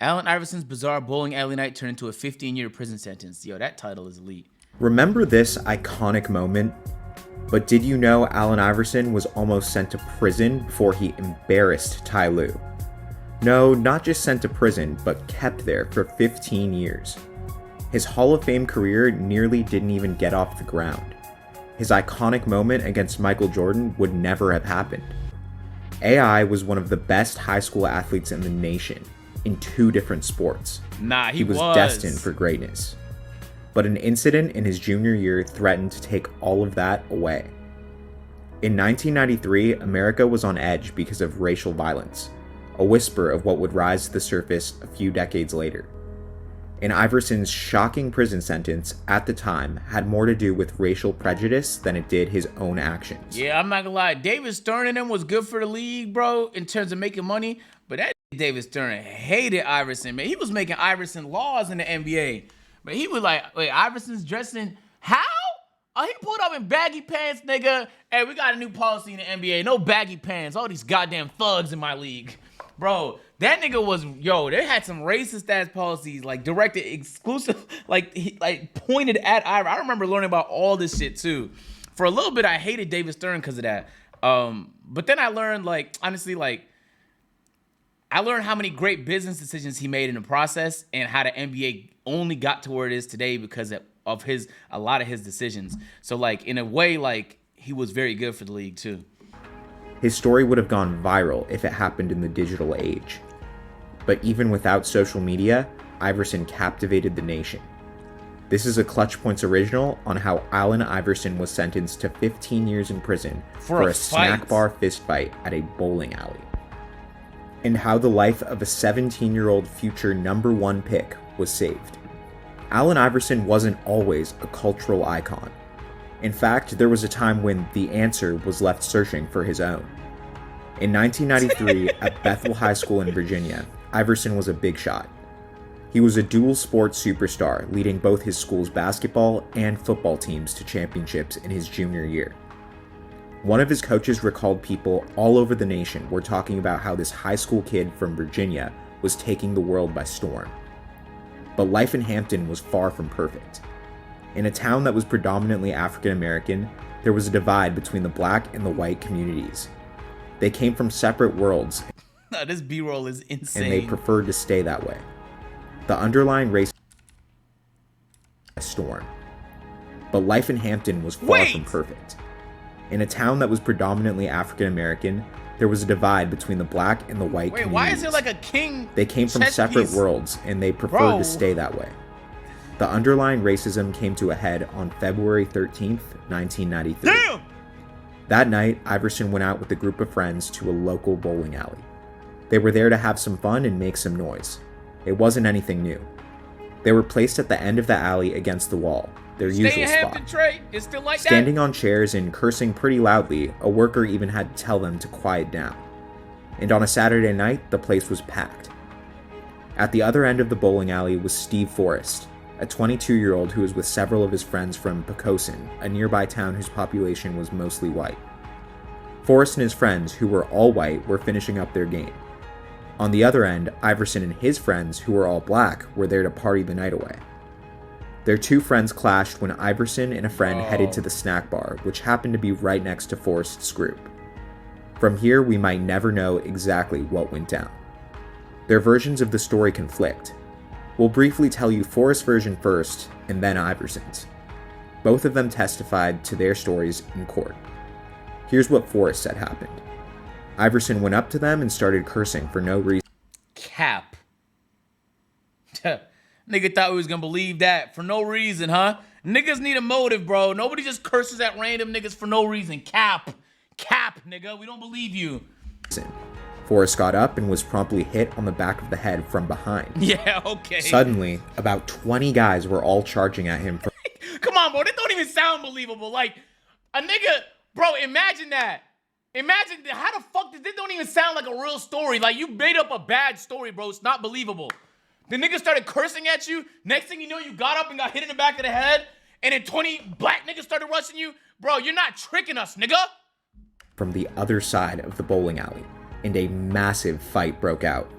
Allen Iverson's bizarre bowling alley night turned into a 15-year prison sentence. Yo, that title is elite. Remember this iconic moment? But did you know Allen Iverson was almost sent to prison before he embarrassed Ty Lue? No, not just sent to prison, but kept there for 15 years. His Hall of Fame career nearly didn't even get off the ground. His iconic moment against Michael Jordan would never have happened. AI was one of the best high school athletes in the nation in 2 different sports. He was destined for greatness. But an incident in his junior year threatened to take all of that away. In 1993, America was on edge because of racial violence, a whisper of what would rise to the surface a few decades later. And Iverson's shocking prison sentence at the time had more to do with racial prejudice than it did his own actions. Yeah, I'm not gonna lie. David Stern and him was good for the league, bro, in terms of making money. But that David Stern hated Iverson, man. He was making Iverson laws in the NBA. But he was like, wait, Iverson's dressing how? Oh, he pulled up in baggy pants, nigga. Hey, we got a new policy in the NBA. No baggy pants. All these goddamn thugs in my league. Bro, that nigga was, they had some racist ass policies, like directed exclusive, like pointed at Iverson. I remember learning about all this shit too. For a little bit, I hated David Stern because of that. But then I learned, I learned how many great business decisions he made in the process and how the NBA only got to where it is today because of a lot of his decisions. So, in a way, he was very good for the league too. His story would have gone viral if it happened in the digital age. But even without social media, Iverson captivated the nation. This is a Clutch Points original on how Allen Iverson was sentenced to 15 years in prison for a snack bar fistfight at a bowling alley. And how the life of a 17-year-old future number 1 pick was saved. Allen Iverson wasn't always a cultural icon. In fact, there was a time when the answer was left searching for his own. In 1993, at Bethel High School in Virginia, Iverson was a big shot. He was a dual sports superstar, leading both his school's basketball and football teams to championships in his junior year. One of his coaches recalled people all over the nation were talking about how this high school kid from Virginia was taking the world by storm. But life in Hampton was far from perfect. In a town that was predominantly African American, there was a divide between the black and the white communities. They came from separate worlds. This B-roll is insane. And they preferred to stay that way. The underlying race storm. But life in Hampton was far from perfect. In a town that was predominantly African American, there was a divide between the black and the white communities. Why is there like a king? They came from separate worlds, and they preferred to stay that way. The underlying racism came to a head on February 13th, 1993. Damn! That night, Iverson went out with a group of friends to a local bowling alley. They were there to have some fun and make some noise. It wasn't anything new. They were placed at the end of the alley against the wall, their usual spot. It's still like Standing on chairs and cursing pretty loudly, a worker even had to tell them to quiet down. And on a Saturday night, the place was packed. At the other end of the bowling alley was Steve Forrest, a 22-year-old who was with several of his friends from Poquoson, a nearby town whose population was mostly white. Forrest and his friends, who were all white, were finishing up their game. On the other end, Iverson and his friends, who were all black, were there to party the night away. Their 2 friends clashed when Iverson and a friend headed to the snack bar, which happened to be right next to Forrest's group. From here, we might never know exactly what went down. Their versions of the story conflict. We'll briefly tell you Forrest's version first, and then Iverson's. Both of them testified to their stories in court. Here's what Forrest said happened. Iverson went up to them and started cursing for no reason. Cap. Nigga thought we was gonna believe that for no reason, huh? Niggas need a motive, bro. Nobody just curses at random niggas for no reason. Cap, nigga. We don't believe you. Forrest got up and was promptly hit on the back of the head from behind. Yeah, okay. Suddenly, about 20 guys were all charging at him. Come on, bro. This don't even sound believable. Like, a nigga, bro, imagine that. Imagine, how the fuck, this don't even sound like a real story. Like, you made up a bad story, bro. It's not believable. The nigga started cursing at you. Next thing you know, you got up and got hit in the back of the head. And then 20 black niggas started rushing you. Bro, you're not tricking us, nigga. From the other side of the bowling alley, and a massive fight broke out.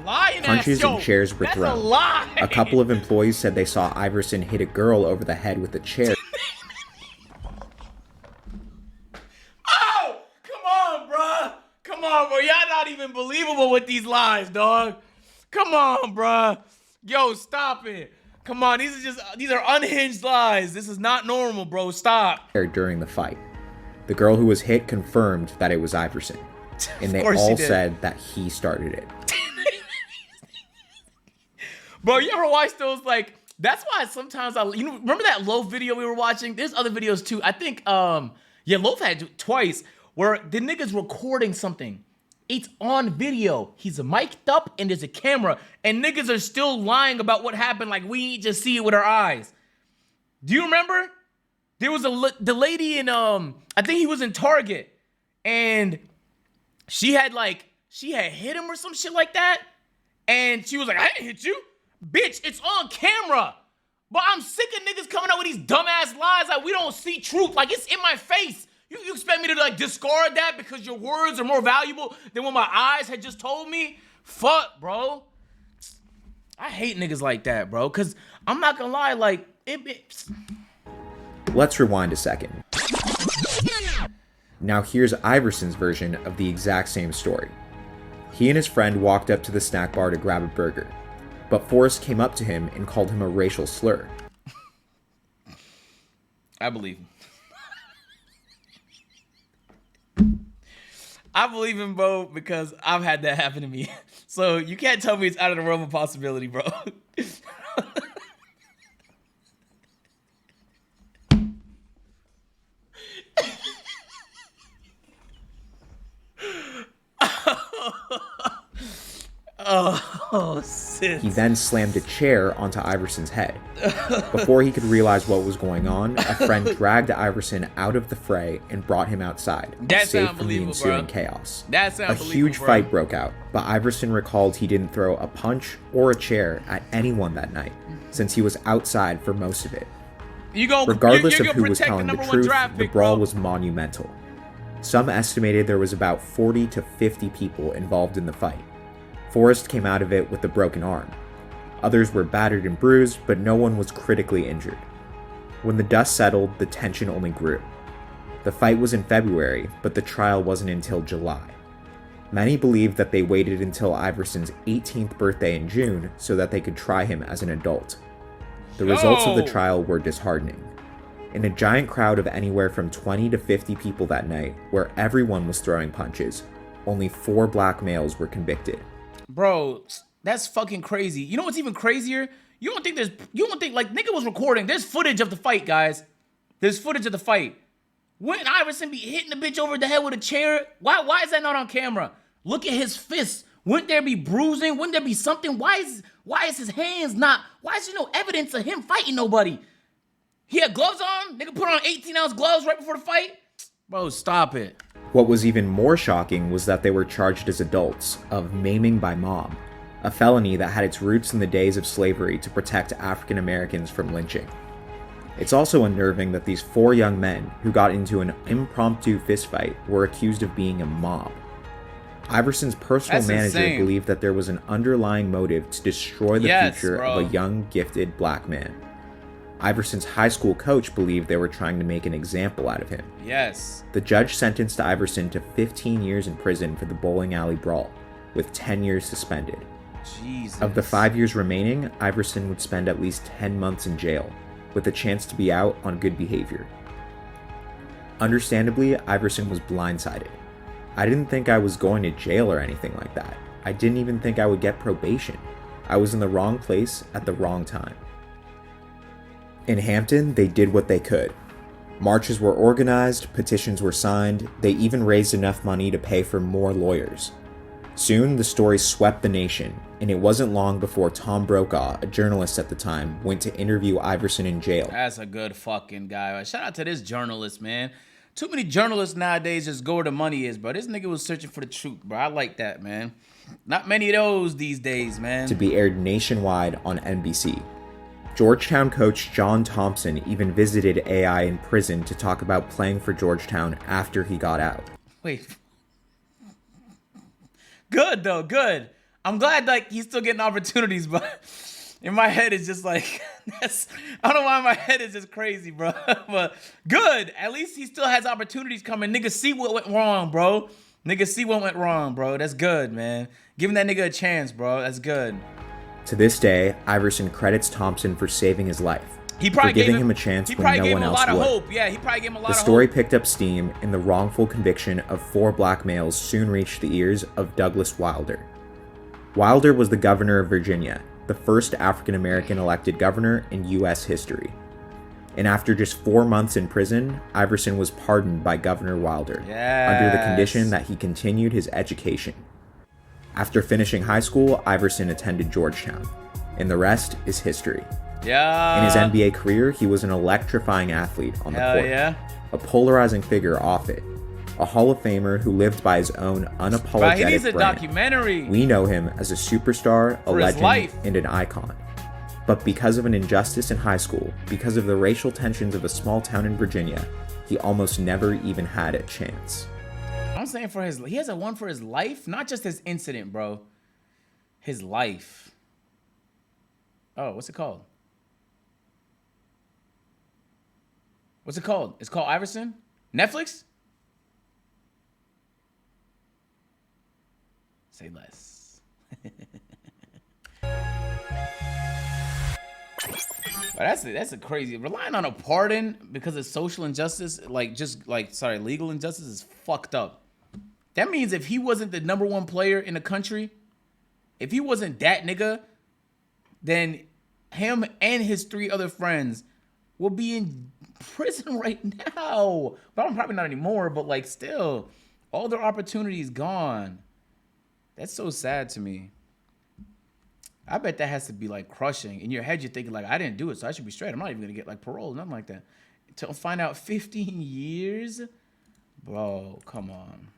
Lying Punches ass, yo, and chairs were that's thrown. A lie. A couple of employees said they saw Iverson hit a girl over the head with a chair. Oh, come on, bruh. Come on, bro. Y'all not even believable with these lies, dog. Come on, bruh. Yo, stop it. Come on, these are unhinged lies. This is not normal, bro. Stop. During the fight. The girl who was hit confirmed that it was Iverson, and they course all she did. said that he started it. Bro, you ever watch those, like, that's why sometimes remember that Loaf video we were watching? There's other videos too. I think, Loaf had it twice where the nigga's recording something. It's on video. He's mic'd up and there's a camera, and niggas are still lying about what happened like we ain't just see it with our eyes. Do you remember? There was the lady in, I think he was in Target, and she had hit him or some shit like that, and she was like, I didn't hit you. Bitch, it's on camera. But I'm sick of niggas coming up with these dumbass lies like we don't see truth. Like, it's in my face. You expect me to, like, discard that because your words are more valuable than what my eyes had just told me? Fuck, bro. I hate niggas like that, bro, because I'm not gonna lie, like, Let's rewind a second. Now here's Iverson's version of the exact same story. He and his friend walked up to the snack bar to grab a burger, but Forrest came up to him and called him a racial slur. I believe him. I believe him, bro, because I've had that happen to me. So you can't tell me it's out of the realm of possibility, bro. Oh, sis. He then slammed a chair onto Iverson's head. Before he could realize what was going on, a friend dragged Iverson out of the fray and brought him outside, That's safe from the unbelievable, ensuing bro. chaos. That's A unbelievable, huge bro. fight broke out, but Iverson recalled he didn't throw a punch or a chair at anyone that night, since he was outside for most of it. Regardless of who was telling the truth, the brawl was monumental. Some estimated there was about 40 to 50 people involved in the fight. Forrest came out of it with a broken arm. Others were battered and bruised, but no one was critically injured. When the dust settled, the tension only grew. The fight was in February, but the trial wasn't until July. Many believed that they waited until Iverson's 18th birthday in June so that they could try him as an adult. The results of the trial were disheartening. In a giant crowd of anywhere from 20 to 50 people that night, where everyone was throwing punches, only 4 black males were convicted. Bro, that's fucking crazy. You know what's even crazier? You don't think like nigga was recording. There's footage of the fight, guys. There's footage of the fight. Wouldn't Iverson be hitting the bitch over the head with a chair? Why is that not on camera? Look at his fists. Wouldn't there be bruising? Wouldn't there be something? Why is his hands not? Why is there no evidence of him fighting nobody? He had gloves on? Nigga put on 18-ounce gloves right before the fight? Bro, stop it. What was even more shocking was that they were charged as adults of maiming by mob, a felony that had its roots in the days of slavery to protect African Americans from lynching. It's also unnerving that these 4 young men who got into an impromptu fistfight were accused of being a mob. Iverson's personal That's manager insane. believed that there was an underlying motive to destroy the Yes, future bro. of a young, gifted black man. Iverson's high school coach believed they were trying to make an example out of him. Yes. The judge sentenced Iverson to 15 years in prison for the bowling alley brawl, with 10 years suspended. Jesus. Of the 5 years remaining, Iverson would spend at least 10 months in jail, with a chance to be out on good behavior. Understandably, Iverson was blindsided. I didn't think I was going to jail or anything like that. I didn't even think I would get probation. I was in the wrong place at the wrong time. In Hampton, they did what they could. Marches were organized, petitions were signed, they even raised enough money to pay for more lawyers. Soon, the story swept the nation, and it wasn't long before Tom Brokaw, a journalist at the time, went to interview Iverson in jail. That's a good fucking guy. Shout out to this journalist, man. Too many journalists nowadays just go where the money is, bro. This nigga was searching for the truth, bro. I like that, man. Not many of those these days, man. To be aired nationwide on NBC. Georgetown coach John Thompson even visited AI in prison to talk about playing for Georgetown after he got out. Wait. Good, though. Good. I'm glad like he's still getting opportunities, but in my head it's just like I don't know why my head is just crazy, bro. But good. At least he still has opportunities coming. Nigga see what went wrong, bro. Nigga see what went wrong, bro. That's good, man. Giving that nigga a chance, bro. That's good. To this day, Iverson credits Thompson for saving his life, He probably for giving gave him a chance he when probably no gave one him a else lot of would. hope. Yeah, he probably gave him a lot The of story hope. picked up steam, and the wrongful conviction of 4 black males soon reached the ears of Douglas Wilder. Wilder was the governor of Virginia, the first African-American elected governor in U.S. history. And after just 4 months in prison, Iverson was pardoned by Governor Wilder, under the condition that he continued his education. After finishing high school, Iverson attended Georgetown, and the rest is history. Yeah. In his NBA career, he was an electrifying athlete on the court, a polarizing figure off it, a Hall of Famer who lived by his own unapologetic Bro, he needs a brand. documentary. We know him as a superstar, a For his legend, life. and an icon. But because of an injustice in high school, because of the racial tensions of a small town in Virginia, he almost never even had a chance. I'm saying he has a one for his life, not just his incident, bro. His life. Oh, what's it called? What's it called? It's called Iverson? Netflix? Say less. But that's a crazy relying on a pardon because of social injustice, legal injustice is fucked up. That means if he wasn't the number one player in the country, if he wasn't that nigga, then him and his 3 other friends will be in prison right now. But I'm probably not anymore, but like still, all their opportunities gone. That's so sad to me. I bet that has to be like crushing. In your head, you're thinking like, I didn't do it, so I should be straight. I'm not even gonna get like parole, nothing like that. To find out 15 years, bro, come on.